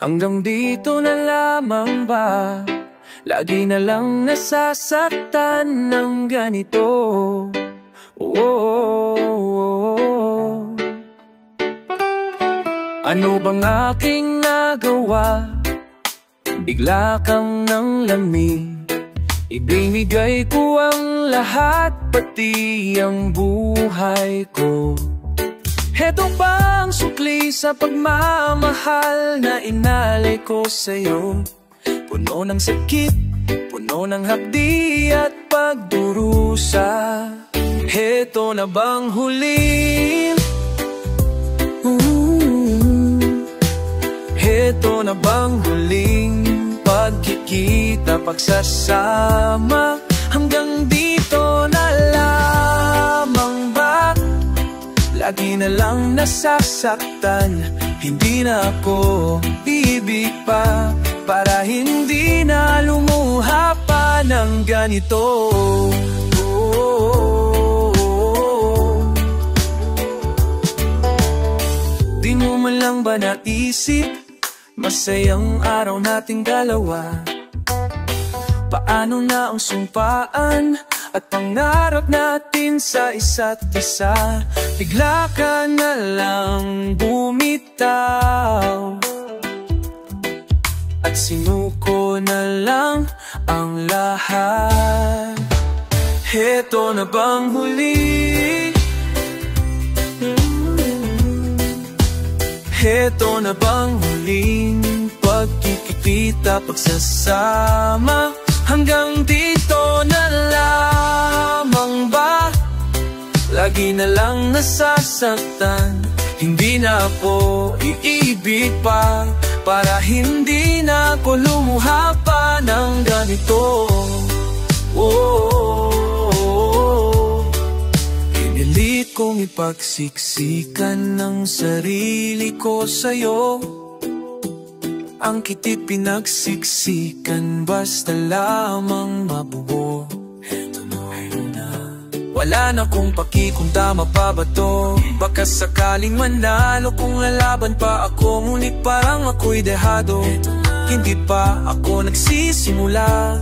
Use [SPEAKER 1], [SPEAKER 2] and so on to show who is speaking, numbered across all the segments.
[SPEAKER 1] Hanggang dito na lamang ba? Lagi na lang nasasaktan ng ganito. Ano bang aking nagawa? Bigla kang nang lamig. Ibinigay ko ang lahat, pati ang buhay ko. Heto ba ang sukli sa pagmamahal na inalay ko sa'yo? Puno ng sakit, puno ng hapdi at pagdurusa. Heto na bang huli? Heto na bang huling pagkikita, pagsasama? Hanggang dito na lamang ba? Lagi na lang nasasaktan, hindi na ako ibig pa, para hindi na lumuha pa ng ganito. Di mo man lang ba naisip, masayang araw nating dalawa? Paano na ang sumpaan at pangarap natin sa isa't isa? Bigla ka na lang bumitaw at sinuko na lang ang lahat. Heto na bang huli? Heto na bang huling pagkikita, pagsasama? Hanggang dito na lamang ba? Lagi na lang nasasaktan, hindi na ako iibig pa, para hindi na ako lumuha pa ng ganito. Pinilit kong ipagsiksikan ng sarili ko sa'yo. Ang kit'y pinagsiksikan, basta lamang mabuo. Heto na. Wala na kong paki kung tama pa ba to. Baka sakaling manalo kung lalaban pa ako, ngunit parang ako'y dehado. Hindi pa ako nagsisimula.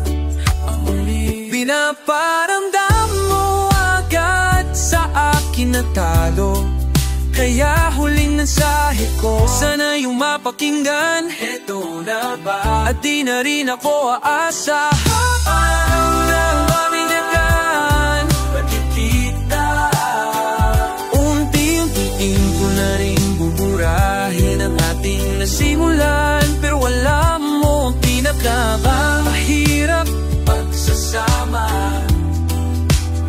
[SPEAKER 1] Pinaparamdam mo agad sa akin na talo, kaya huling mensahe ko, sana yung mapakinggan. Heto na ba? At di na rin ako aasa. Araw na paminagan, pagkikita. Unti-untiin ko na rin buburahin ang ating nasimulan, pero wala mo pinakaba. Mahirap pagsasama,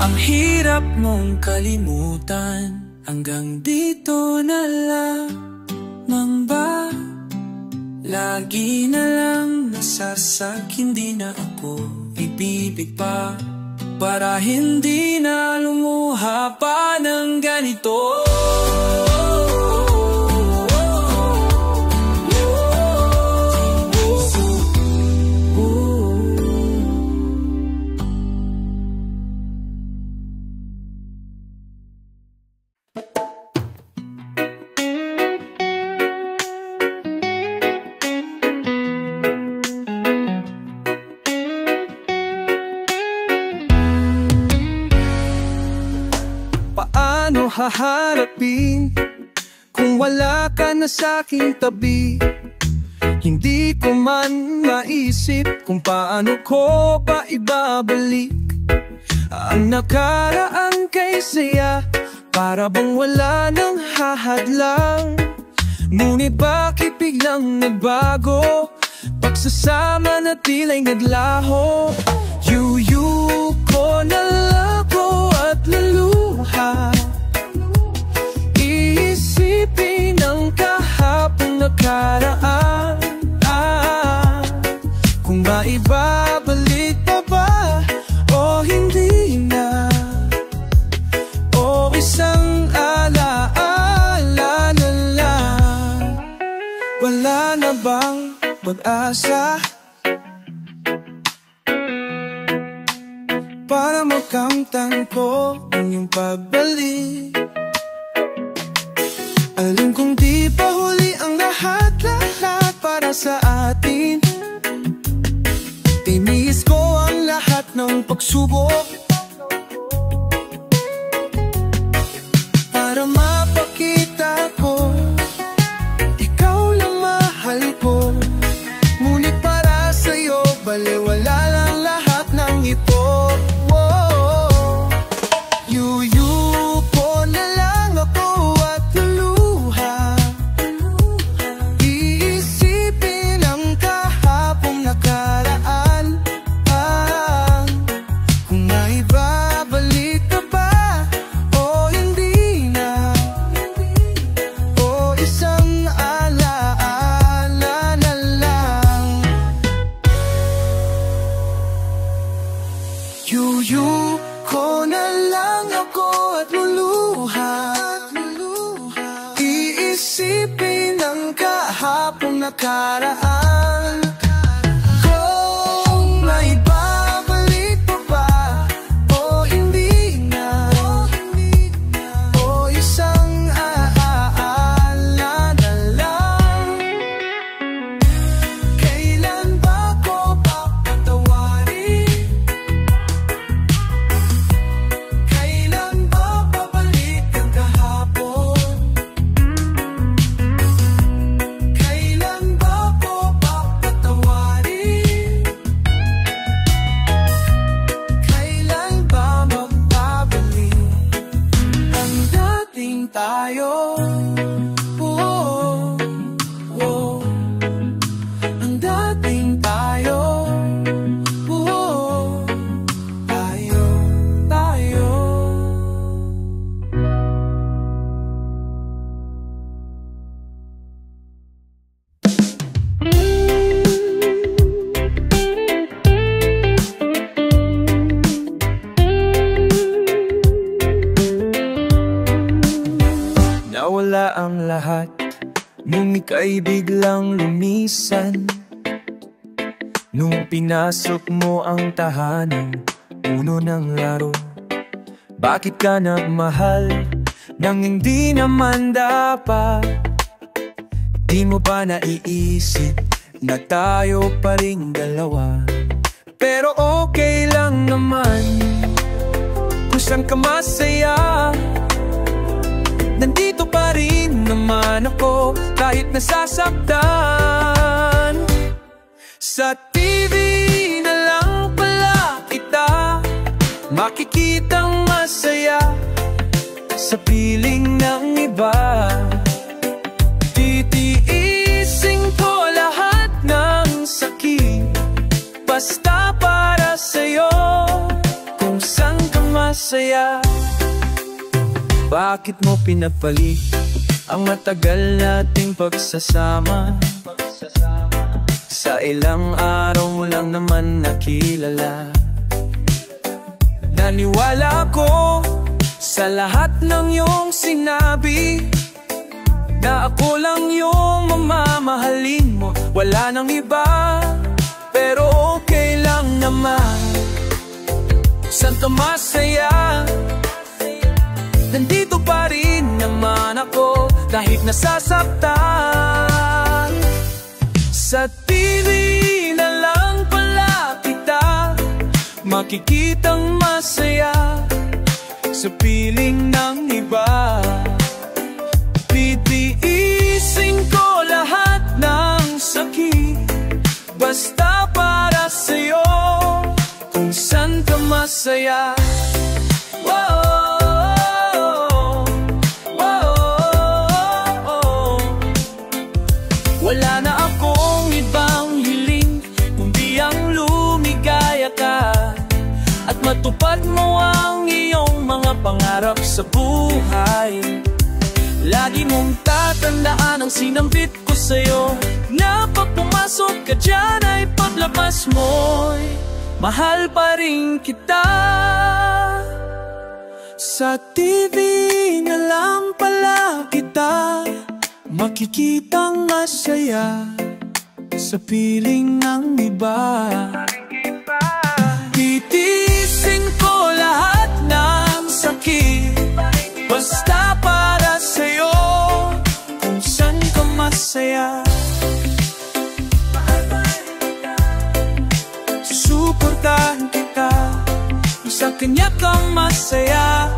[SPEAKER 1] ang hirap mong kalimutan. Hanggang dito na lamang ba? Lagi na lang nasasak, hindi na ako ibibig pa, para hindi na lumuha pa ng ganito. Haharapin kung wala ka na sa'king tabi? Hindi ko man maisip kung paano ko pa ibabalik ang nakaraan kay saya, para bang wala nang hahadlang. Ngunit bakit biglang nagbago? Pagsasama na tila'y naglaho. Yuyu ko na labo at laluha, isipin ang kahapong nakaraan. Kung maibabalik pa ba o hindi na, o isang alaala na lang. Wala na bang pag-asa para makamtan ko ang iyong pagbalik? Alam kong di pa huli ang lahat-lahat, para para sa atin. Tiniis ko ang lahat ng pagsubok para mapakita ko ikaw lang mahal ko. Ngunit para sa'yo balewala lang lahat ng ito. Yuyuko na lang ako at luluha, iisipin ang kahapong nakaraan. Kung may babalik ka ba o hindi na, o isang alaala na lang. Yuyuko na lang ako at luluha, iisipin ang kahapong nakaraan. Kung may babalik pa ba o hindi na, o isang alaala na lang. Kailan ba ko papatawarin? Kailan ba babalik ang kahapon? Kailan ba ko papatawarin? Kailan ba magbabalik ang dating tayo? Oh, oh, ang dating tayo. Oh, tayo. Nawala ang lahat nung ika'y biglang lumisan. Nung pinasok mo ang tahanan, puno ng laro. Bakit ka nagmahal nang hindi naman dapat? Di mo ba naiisip na tayo pa ring dalawa? Pero okay lang naman kung saan ka masaya. Nandito pa rin naman ako kahit nasasaktan. Sa TV na lang pala kita makikitang masaya sa piling ng iba. Titiisin ko lahat ng sakit basta para sa'yo, kung saan ka masaya. Bakit mo pinagpalit ang matagal nating pagsasama? Sa ilang araw mo lang naman nakilala. Naniwala ko sa lahat ng iyong sinabi, na ako lang yung mamamahalin mo, wala nang iba. Pero okay lang naman, saan ka masaya? Nandito pa rin naman ako kahit nasasaktan. Sa TV na lang pala kita makikitang masaya sa piling ng iba. Titiisin ko lahat ng sakit basta para sa'yo, kung saan ka masaya. Whoa. Wala na akong ibang hiling kundi ang lumigaya ka at matupad mo ang iyong mga pangarap sa buhay. Lagi mong tatandaan ang sinambit ko sa'yo, na pag pumasok ka dyan ay paglabas mo'y mahal pa rin kita. Sa TV na lang pala kita makikitang masaya sa piling ng iba. Titiisin ko lahat ng sakit basta para sa'yo, kung saan ka masaya. kanya kang masaya.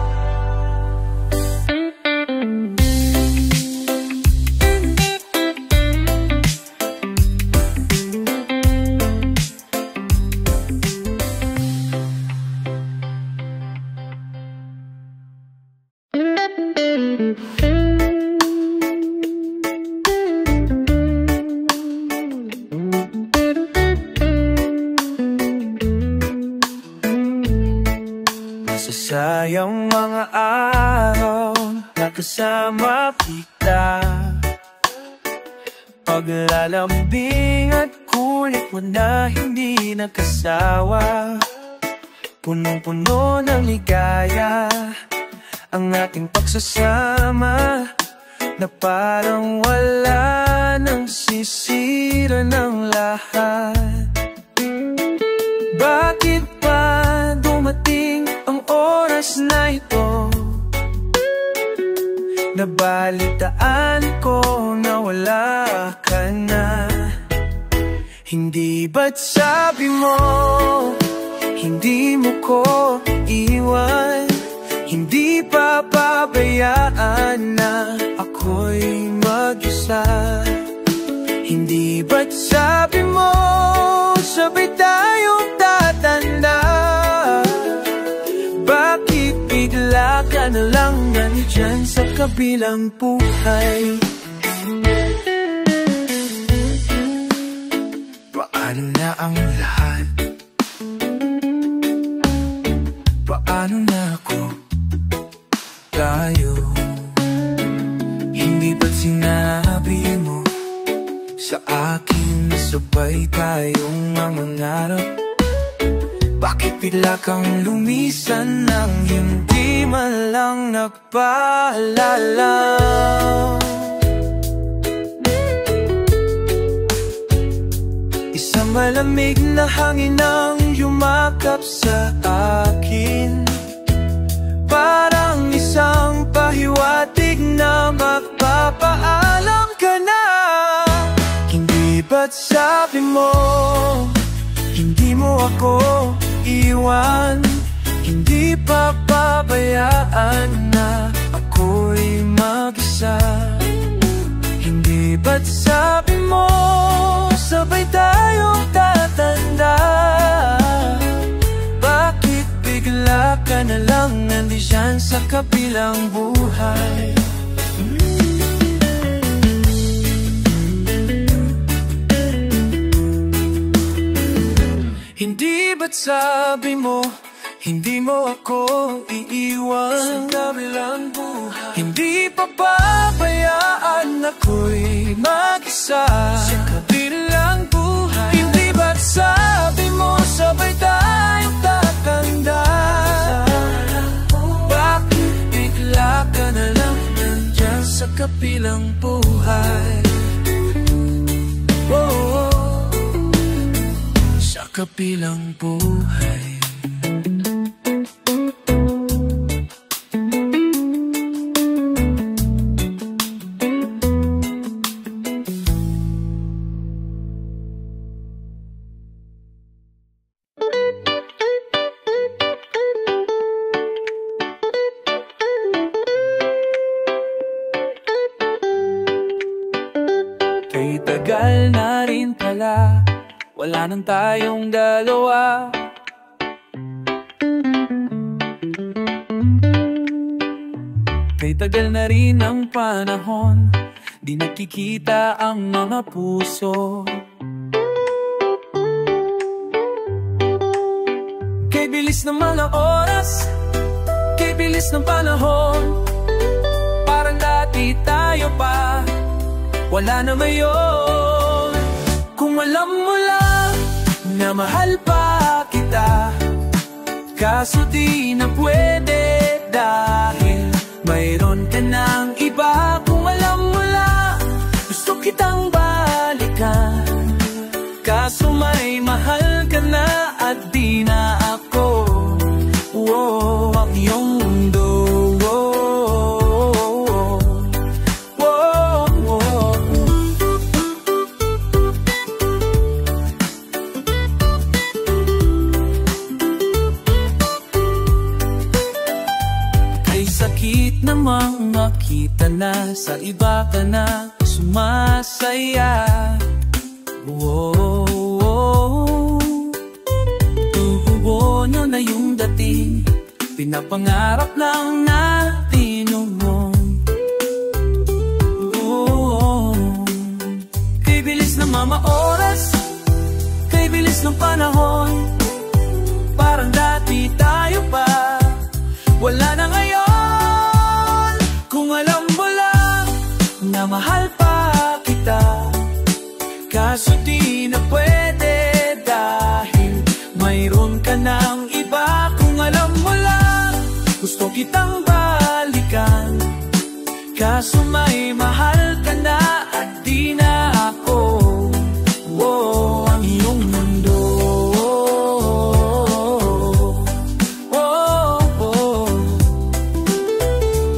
[SPEAKER 1] Sayang mga araw na kasama kita, paglalambing at kulit mo na hindi nakasawa. Punong-puno ng ligaya ang ating pagsasama, na parang wala nang sisira ng lahat. Bakit pa dumating ang oras na ito? Nabalitaan ko na wala ka na. Hindi ba't sabi mo hindi mo ko iwan? Hindi pa pabayaan na ako'y mag-isa? Hindi ba't sabi mo sabay tayong tatanda? Bakit bigla ka na lang nandyan sa kabilang buhay? Paano na ang lahat? Paano na ako tayo? Hindi ba't sinabi mo sa akin sabay tayong mangangarap? Bakit bigla kang lumisan nang hindi man lang nagpaalala? Isang malamig na hangin ang yumakap sa akin, parang isang pahiwatig na magpapaalam ka na. Hindi ba't sabi mo hindi mo ako iwan? Hindi pa pabayaan na ako'y mag-isa? Hindi ba't sabi mo sabay tayong tatanda? Bakit bigla ka na lang nandiyan sa kabilang buhay? Hindi ba't sabi mo hindi mo ako iiwan sa kabilang buhay? Hindi pa pabayaan ako'y mag-isa sa kabilang buhay? Hindi ba't sabi mo sabay tayong tatanda? Bakit bigla ka na lang nandyan sa kabilang buhay? Oh, sa kabilang buhay. Kay tagal na rin pala wala nang tayong dalawa. Kay tagal na rin ang panahon, di nakikita ang mga puso. Kay bilis ng mga oras, kay bilis ng panahon, parang dati tayo pa, wala na ngayon. Kung alam mo lang na mahal pa kita, kaso di na pwede dahil mayroon ka ng iba. Kung alam mo lang gusto kitang balikan, kaso may mahal ka na at di na ako. Oh, ang iyong mundo. namang makita na sa iba ka na sumasaya. Tubuo nyo na yung dating pinapangarap lang natin noon. Kay bilis ng mga oras, kay bilis ng panahon, parang dati tayo pa, wala na ngayon. Kung alam mo lang na mahal pa kita, kaso di na pwede dahil mayroon ka ng iba. Kung alam mo lang gusto kitang balikan, kaso may mahal ka na at di na ako. Ang iyong mundo.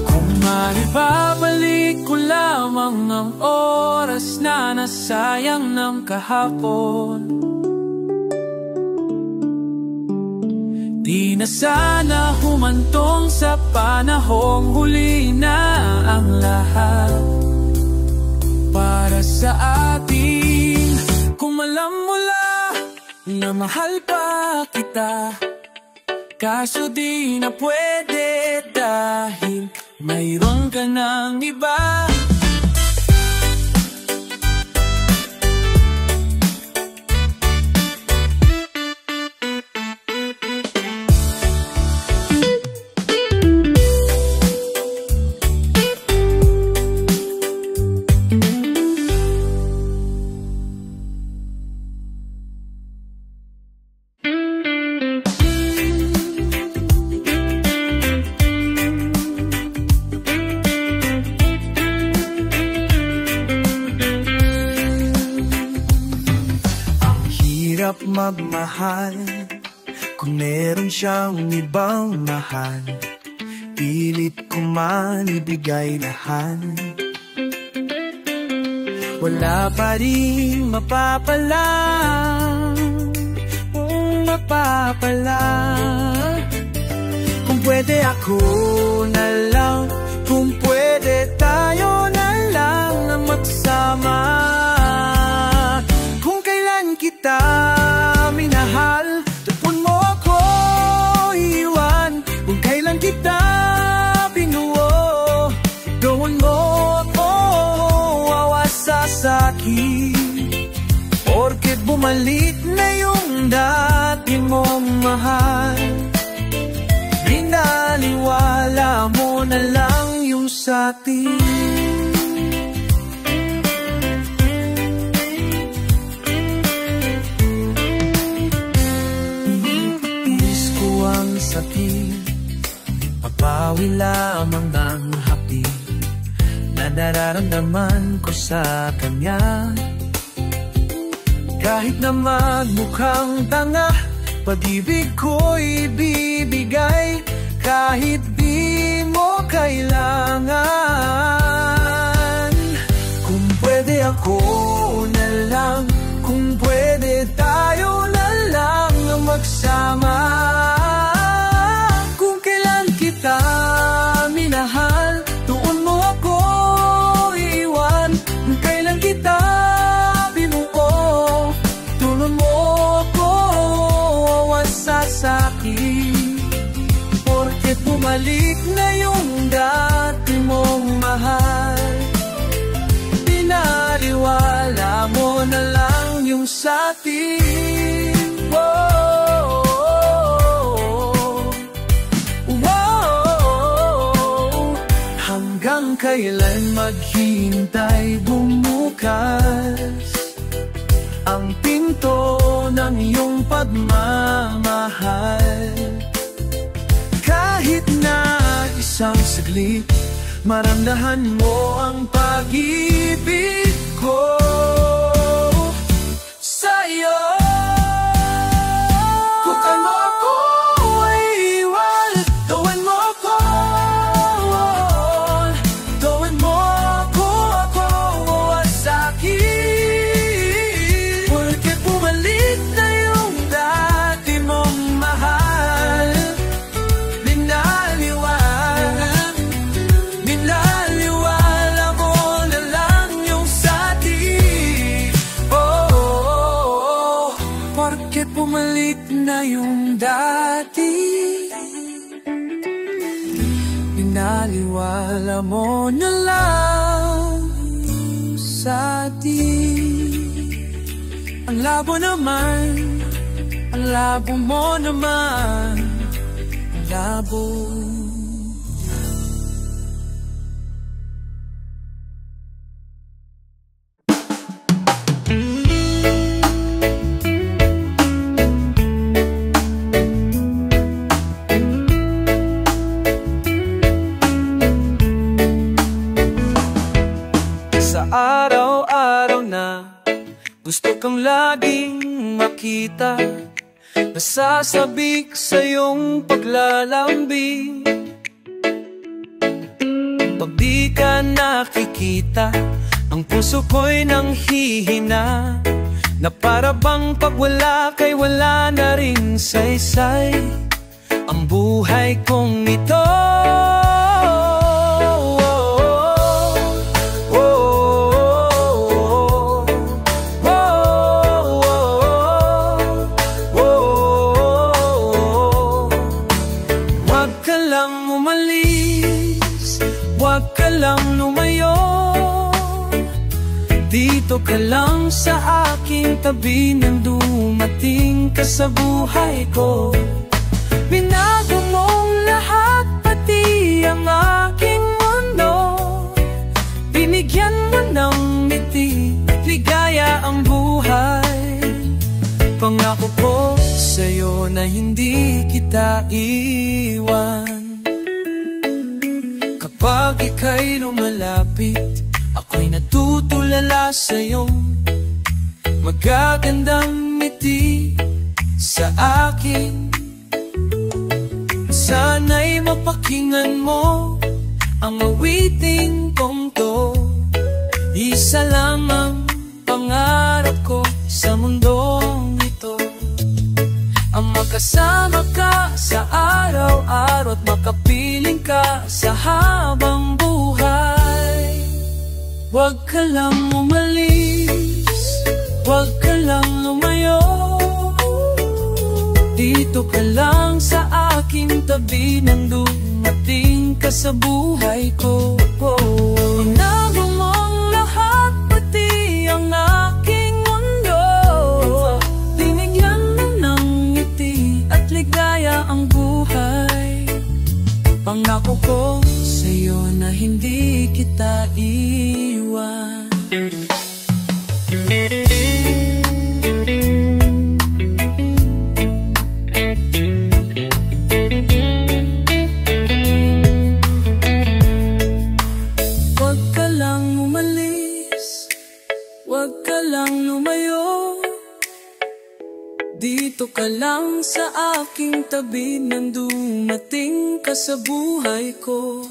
[SPEAKER 1] Kung maribabalik ko lamang ang oras na nasayang ng kahapon, di na sana humantong sa panahong huli na ang lahat para sa atin. Kung alam mo lang na mahal pa kita, kaso di na pwede dahil mayroon ka ng iba. Magmahal kung meron siyang ibang mahal, pilit ko man ibigay lahat. Wala pa rin mapapala, kung pwede ako na lang, kung pwede tayo na lang na magsama. Kung kailan kita minahal, tapon mo ako iwan. Kung kailan kita binuo, gawin mo ako awasasaki. Porket bumalik na yung dati mong mahal, binaliwala mo na lang yung satin. Papawi lamang ng hapi na nararamdaman ko sa kanya. Kahit na magmukhang tanga, pag-ibig ko'y bibigay kahit di mo kailangan. Kung pwede ako na lang, kung pwede tayo na lang magsama. Kita minahal, doon mo ako iwan. Kailan kita binuo, doon mo ako wasasaki. Porket bumalik na yung dati mong mahal, binaliwala mo na lang yung satin. Hanggang kailan maghintay bumukas ang pinto ng iyong pagmamahal? Kahit na isang saglit, maramdaman mo ang pag-ibig ko sa'yo. Kukan mo ako iwan, gawin mo ako, gawin mo ako wasaki. Porket bumalik na yung dati mong mahal, binaliwala bumalik na yung dati. Pinaliwala mo na lang sa atin. Ang labo naman, ang labo mo naman, ang labo. Sa araw-araw na gusto kang laging makita, nasasabik sa iyong paglalambing. Pag di ka nakikita, ang puso ko'y nanghihina, na para bang pag wala kay wala na rin saysay ang buhay kong ito. Huwag ka lang lumayo, dito ka lang sa aking tabi nang dumating ka sa buhay ko. Binago mong lahat, pati ang aking mundo. Binigyan mo ng ngiti at ligaya ang buhay. Pangako ko sa'yo na hindi kita iwan. Kapag ika'y lumalapit, ako'y natutulala sa'yo. Magagandang ngiti sa akin. Sana'y mapakinggan mo ang awitin kong to. Isa lamang pangarap ko sa mundong ito, ang makasama ka sa araw-araw at makapiling ka sa habang buhay. Huwag ka lang umalis, huwag ka lang lumayo, dito ka lang sa aking tabi nang dumating ka sa buhay ko. Binago mong lahat, pati ang aking mundo. Binigyan mo ng ngiti at ligaya ang buhay. Pangako ko sa'yo na hindi kita iwan. Huwag ka lang umalis, huwag ka lang lumayo, dito ka lang sa aking tabi nang dumating ka sa buhay ko.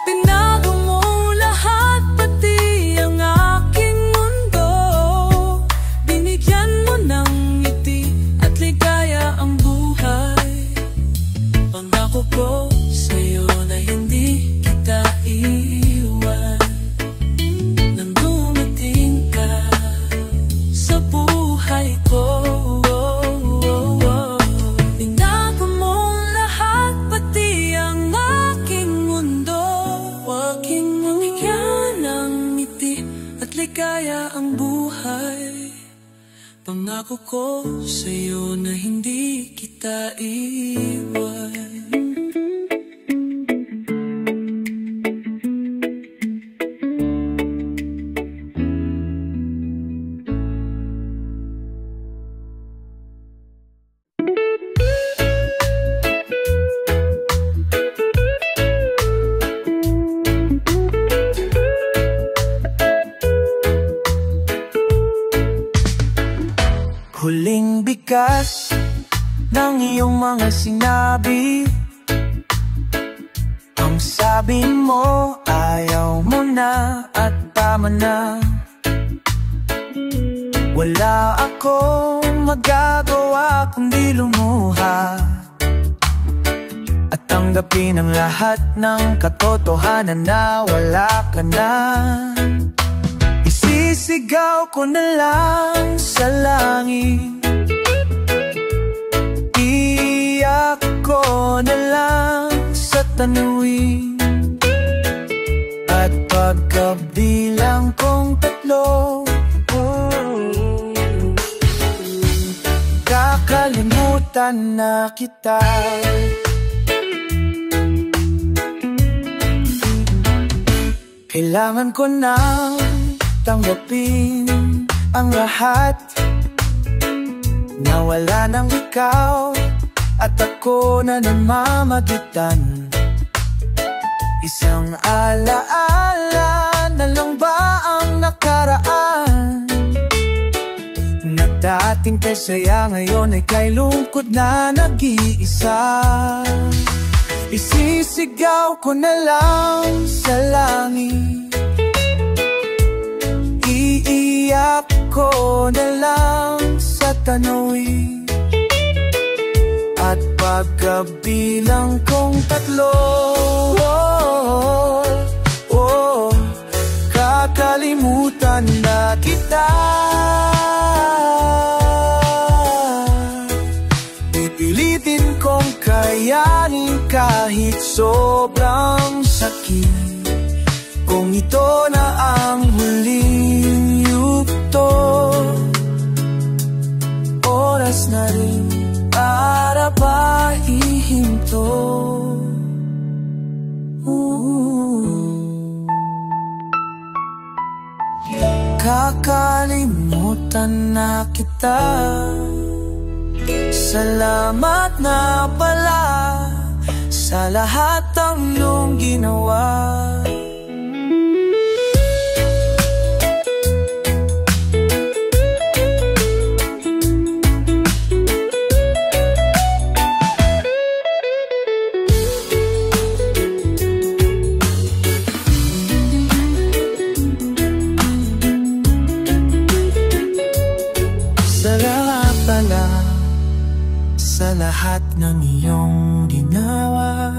[SPEAKER 1] Binago mo lahat, pati ang aking mundo. Binigyan mo ng ngiti at ligaya ang buhay. Pangako ko sa'yo na hindi kita iwan nang dumating ka sa buhay ko. Binago mo lahat, pati ang aking mundo. Huwaging mamigyan ng ngiti at ligaya ang buhay. Pangako ko sa'yo na hindi kita iwan. Huling bigas ng iyong mga sinabi, ang sabi mo ayaw mo na at tama na. Wala akong magagawa kundi lumuha at tanggapin ang lahat ng katotohanan na wala ka na. Isisigaw ko na lang sa langit na lang sa tanawin. At pagkabilang kong tatlo, kakalimutan na kita. Kailangan ko nang tanggapin ang lahat, na wala nang ikaw at ako na namamagitan. Isang alaala na lang ba ang nakaraan, na dating kay saya ngayon ay kay lungkot na nag-iisa. Isisigaw ko na lang sa langit, iiyak ko na lang sa tanawin. At pagkabilang kong tatlo, kakalimutan na kita. Pipilitin kong kayanin kahit sobrang sakit, kung ito na ang huling yugto. Oras na rin para pahihinto. Kakalimutan na kita. Salamat na pala sa lahat ng iyong ginawa. Sa lahat ng iyong ginawa.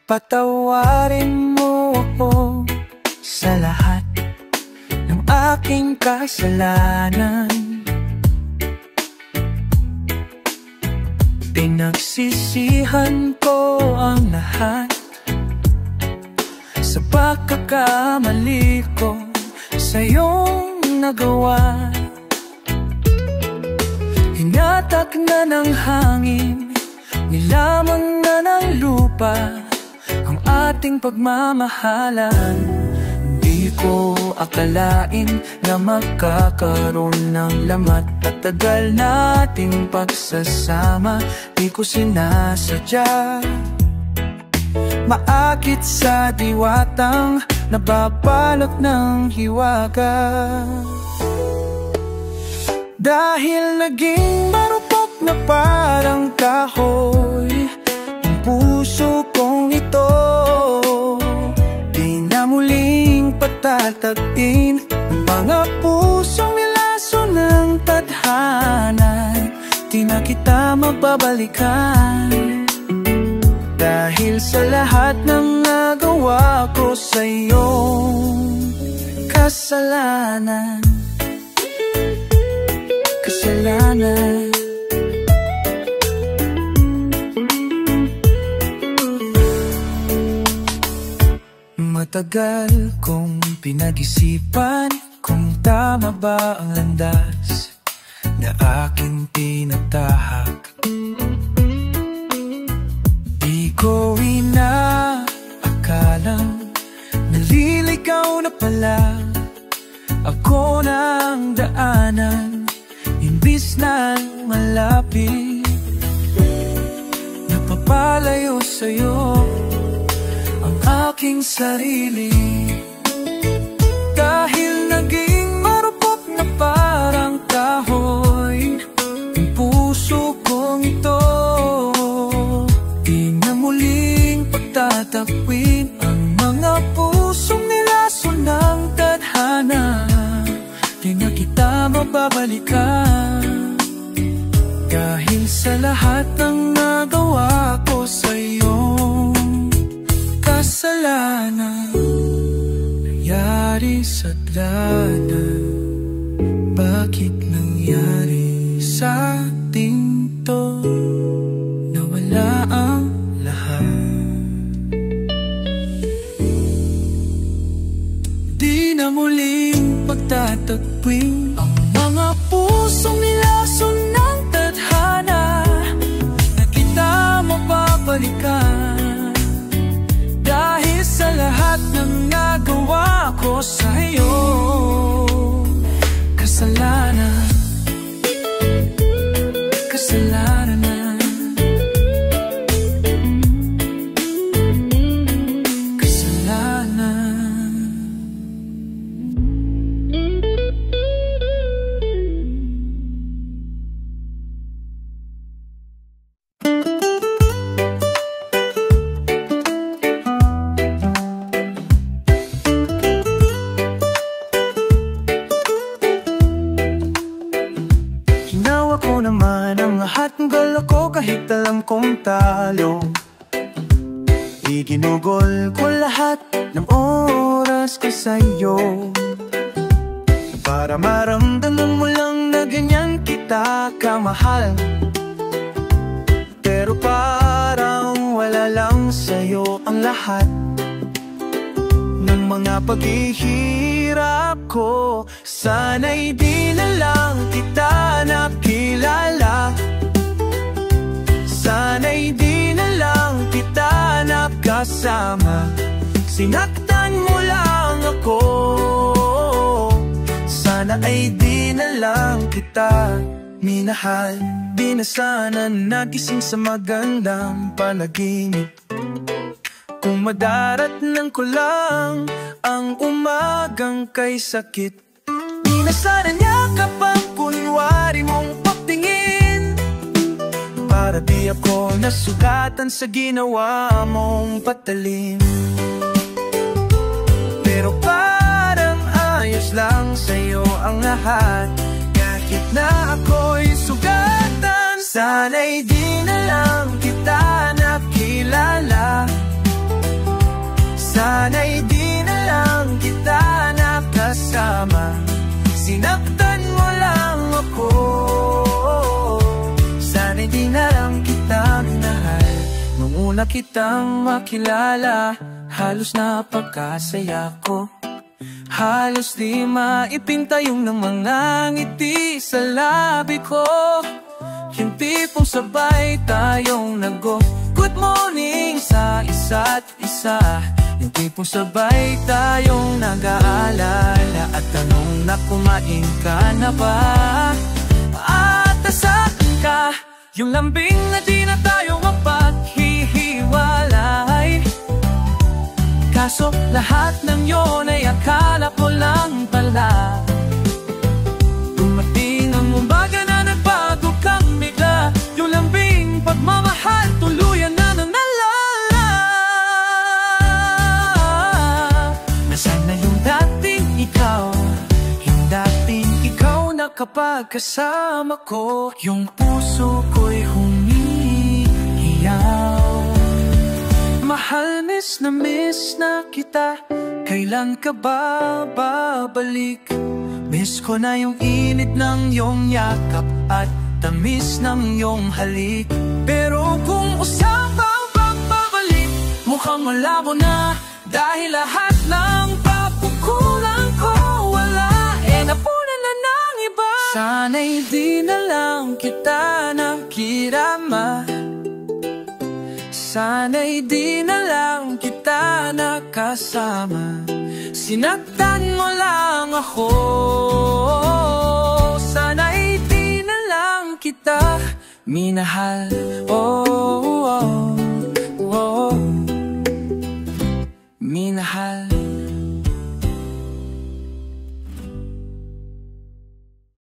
[SPEAKER 1] Patawarin mo ako sa lahat ng aking kasalanan. Pinagsisihan ko ang lahat sa pagkakamali ko sa iyong nagawa. Hinatak na ng hangin, nilamon na ng lupa ang ating pagmamahalan. Di ko akalain na magkakaroon ng lamat at tagal nating pagsasama. Di ko sinasadya, maakit sa diwatang nababalot ng hiwaga. Dahil naging marupok na parang kahoy ang puso kong ito, di na muling patatagin ang mga pusong nilaso ng tadhana. Di na kita mababalikan dahil sa lahat ng nagawa ko sa iyong kasalanan. Kasalanan. Matagal kong pinag-isipan kung tama ba ang landas na aking tinatahak. Di ko inaakalang naliligaw na pala ako ng daanan. Imbis na malapit, napapalayo sa'yo ang aking sarili. Dahil naging marupok na parang kahoy ang puso kong ito, di na muling pagtatakwin ang mga pusong nilaso ng tadhana. Di na magbabalikan. Dahil sa lahat ng nagawa ko sa'yong kasalanan, nangyari sadlana. Bakit nangyari sa ating to? Nawala ang lahat. Di na muling pagtatagpuin ang mga pusong nilason ng tadhana na kita mapapalikan. Dahil sa lahat ng nagawa ko sa'yo, kasalanan, kasalanan na. Kahit alam kong talo, iginugol ko lahat ng oras ko sa'yo, para maramdaman mo lang na ganyan kita kamahal. Pero parang wala lang sa'yo ang lahat ng mga paghihirap ko. Sana'y di na lang kita nakilala, sana'y di na lang kita nakasama. Sinaktan mo lang ako, sana ay di na lang kita minahal. Di na sana nagising sa magandang panaginip, kung madaratnan ko lang ang umagang kay sakit. Di na sana niyakap ang kunwari mong pagtingin, para di ako nasugatan sa ginawa mong patalim. Pero parang ayos lang sa'yo ang lahat, kahit na ako'y sugatan. Sana'y di na lang kita nakilala, sana'y di na lang kita nakasama. Sinaktan mo lang ako, sana'y di na lang kita minahal. Nung una kitang makilala, halos napagkasaya ko. Halos di maipinta yung ng mga ngiti sa labi ko. Yung tipong sabay tayong nag-good morning sa isa't isa, yung tipong sabay tayong nag-aalala at tanong na kumain ka na ba at nasaan ka. Yung lambing na di na tayo mapaghihiwalay, kaso lahat ng yun ay akala ko lang pala. Dumating ang umaga na nagbago kang bigla, yung lambing pagmamahal tuluyan na nalala. Nasaan na yung dating ikaw, yung dating ikaw na kapag kasama ko, yung puso ko'y humihiyaw. Mahal, miss na kita, kailan ka ba babalik? Miss ko na yung init ng iyong yakap at tamis ng iyong halik. Pero kung usapang pagbabalik, mukhang malabo na, dahil lahat ng pagkukulang ko wala, napunan na ng iba. Sana'y di na lang kita nakirama, sana'y di na lang kita nakasama. Sinaktan mo lang ako, sana'y di na lang kita minahal. Oh, oh, oh, minahal.